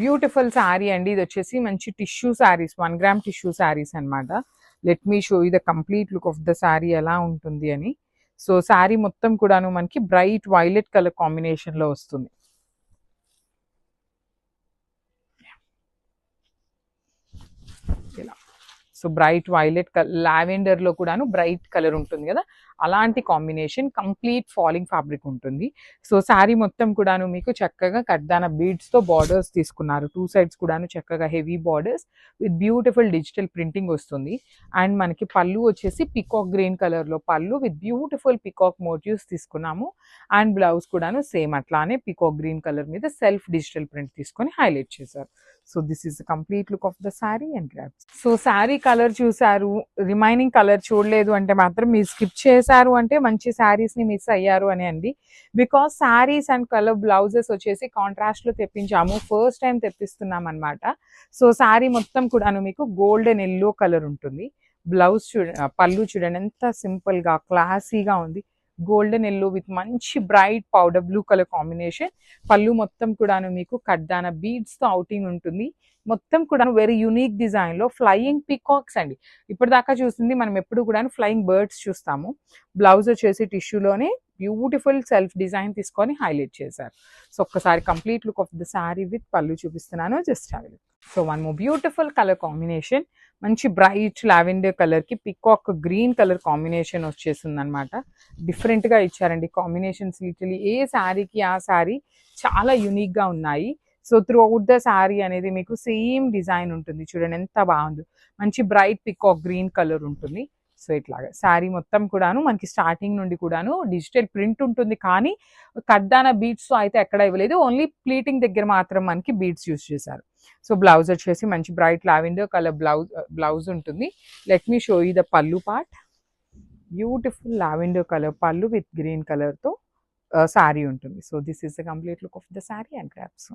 Beautiful sari అండి. ఇది వచ్చేసి మంచి tissue saris, 1 gram tissue saris అన్నమాట. Let me show you the complete look of the sari ఎలా ఉంటుంది అని. సో శారీ మొత్తం కూడాను మనకి బ్రైట్ వైలెట్ కలర్ కాంబినేషన్ లో వస్తుంది. ఇలా so bright violet colour, lavender లో కూడాను బ్రైట్ కలర్ ఉంటుంది కదా, అలాంటి కాంబినేషన్. కంప్లీట్ ఫాలింగ్ ఫ్యాబ్రిక్ ఉంటుంది. సో శారీ మొత్తం కూడాను మీకు చక్కగా కడ్దాన బీడ్స్ తో బార్డర్స్ తీసుకున్నారు. 2 సైడ్స్ కూడాను చక్కగా heavy borders with beautiful digital printing వస్తుంది. అండ్ మనకి పళ్ళు వచ్చేసి పికాక్ గ్రీన్ కలర్ లో పళ్ళు విత్ బ్యూటిఫుల్ పికాక్ మోటివ్స్ తీసుకున్నాము. అండ్ బ్లౌజ్ కూడాను సేమ్ అట్లానే పికాక్ గ్రీన్ కలర్ మీద సెల్ఫ్ డిజిటల్ ప్రింట్ తీసుకొని హైలైట్ చేశారు. So this is the complete look of the sari and grasp. So sari colour చూసారు, రిమైనింగ్ కలర్ చూడలేదు అంటే మాత్రం మీరు స్కిప్ చేశారు అంటే మంచి శారీస్ ని మిస్ అయ్యారు అని అండి. Because saris and colour blouses వచ్చేసి కాంట్రాస్ట్ లో తెప్పించాము, ఫస్ట్ టైం తెప్పిస్తున్నాం అనమాట. సో శారీ మొత్తం కూడాను మీకు గోల్డెన్ ఎల్లో కలర్ ఉంటుంది. బ్లౌజ్ పళ్ళు చూడండి ఎంత సింపుల్ గా క్లాసీగా ఉంది. గోల్డెన్ ఎల్లో విత్ మంచి bright powder blue colour combination. పళ్ళు మొత్తం కూడాను మీకు కడ్దాన బీడ్స్ తో అవుటింగ్ ఉంటుంది. మొత్తం కూడా వెరీ యూనిక్ డిజైన్ లో ఫ్లయింగ్ పికాక్స్ అండి. ఇప్పటిదాకా చూసింది మనం ఎప్పుడు కూడా ఫ్లయింగ్ బర్డ్స్ చూస్తాము. బ్లౌజ్ వచ్చేసి టిష్యూలోనే బ్యూటిఫుల్ సెల్ఫ్ డిజైన్ తీసుకొని హైలైట్ చేశారు. సో ఒక్కసారి complete look of the sari with పళ్ళు చూపిస్తున్నాను, just have a look. So one more beautiful colour combination, మంచి బ్రైట్ లావెండర్ కలర్ కి పికాక్ గ్రీన్ కలర్ కాంబినేషన్ వచ్చేసింది అనమాట. డిఫరెంట్ గా ఇచ్చారండి కాంబినేషన్స్. లిటరలీ ఏ శారీకి ఆ శారీ చాలా యూనిక్ గా ఉన్నాయి. So through out the sari అనేది మీకు సేమ్ డిజైన్ ఉంటుంది. చూడండి ఎంత బాగుంది, మంచి బ్రైట్ పికాక్ గ్రీన్ కలర్ ఉంటుంది. సో ఇట్లాగా శారీ మొత్తం కూడాను మనకి స్టార్టింగ్ నుండి కూడాను డిజిటల్ ప్రింట్ ఉంటుంది, కానీ కడ్దాన బీడ్స్ అయితే ఎక్కడ ఇవ్వలేదు, ఓన్లీ ప్లీటింగ్ దగ్గర మాత్రం మనకి బీడ్స్ యూస్ చేశారు. సో బ్లౌజ్ వచ్చేసి మంచి బ్రైట్ లావెండర్ కలర్ బ్లౌజ్ ఉంటుంది. Let me show you the పళ్ళు పార్ట్. బ్యూటిఫుల్ లావెండర్ కలర్ పళ్ళు విత్ గ్రీన్ కలర్ తో శారీ ఉంటుంది. So this is the complete look of the sari and grasp.